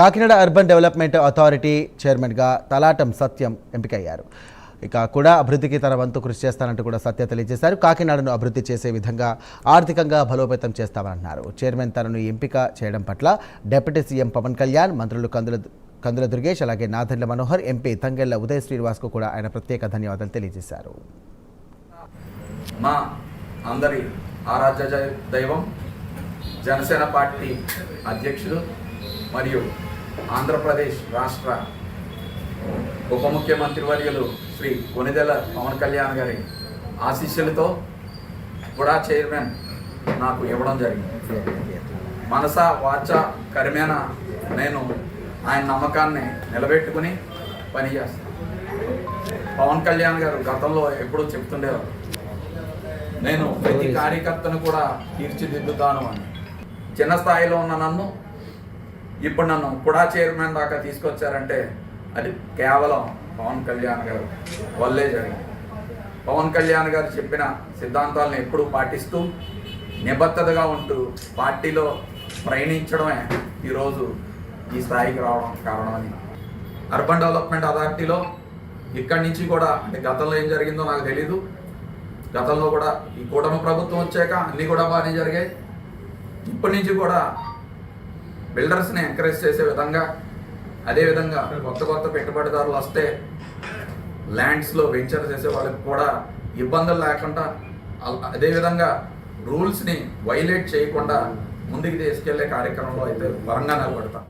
Kakinada urban development authority చైర్మన్గా తలాటం సత్యం ఎంపికయ్యారు. ఇక కూడా అభివృద్ధికి తన వంతు కృషి చేస్తానంటూ కూడా సత్య తెలియజేశారు. కాకినాడను అభివృద్ధి చేసే విధంగా ఆర్థికంగా బలోపేతం చేస్తామన్నారు. చైర్మన్ తనను ఎంపిక చేయడం పట్ల డిప్యూటీ సీఎం పవన్ కళ్యాణ్, మంత్రులు కందుల దుర్గేష్, అలాగే నాదెండ్ల మనోహర్, ఎంపీ తంగెళ్ల ఉదయ్ శ్రీనివాస్కు కూడా ఆయన ప్రత్యేక ధన్యవాదాలు తెలియజేశారు. మా అందరి ఆరాధ్య దైవం జనసేన పార్టీ అధ్యక్షుడు మరియు ఆంధ్రప్రదేశ్ రాష్ట్ర ఉప ముఖ్యమంత్రి వర్యులు శ్రీ కొనిదెల పవన్ కళ్యాణ్ గారి ఆశీస్సులతో కూడా చైర్మన్ నాకు ఇవ్వడం జరిగింది. మనస వాచ కర్మేన నేను ఆయన నమ్మకాన్ని నిలబెట్టుకుని పనిచేస్తాను. పవన్ కళ్యాణ్ గారు గతంలో ఎప్పుడూ చెప్తుండేవారు, నేను ప్రతి కార్యకర్తను కూడా తీర్చిదిద్దుతాను అని. చిన్న స్థాయిలో ఉన్న నన్ను ఇప్పుడు నన్ను కూడా చైర్మన్ దాకా తీసుకొచ్చారంటే అది కేవలం పవన్ కళ్యాణ్ గారు వల్లే జరిగింది. పవన్ కళ్యాణ్ గారు చెప్పిన సిద్ధాంతాలను ఎప్పుడూ పాటిస్తూ నిబద్ధతగా ఉంటూ పార్టీలో ప్రయాణించడమే ఈరోజు ఈ స్థాయికి రావడం కారణమని. అర్బన్ డెవలప్మెంట్ అథారిటీలో ఇక్కడి నుంచి కూడా అంటే గతంలో ఏం జరిగిందో నాకు తెలీదు. గతంలో కూడా ఈ కూటమి ప్రభుత్వం వచ్చాక అన్నీ కూడా బాగానే జరిగాయి. ఇప్పటి నుంచి కూడా బిల్డర్స్ని ఎంకరేజ్ చేసే విధంగా, అదేవిధంగా కొత్త పెట్టుబడిదారులు వస్తే ల్యాండ్స్లో వెంచర్ చేసే వాళ్ళకి కూడా ఇబ్బందులు లేకుండా, అదేవిధంగా రూల్స్ని వైలేట్ చేయకుండా ముందుకు తీసుకెళ్లే కార్యక్రమంలో అయితే బలంగా నిలబడతాం.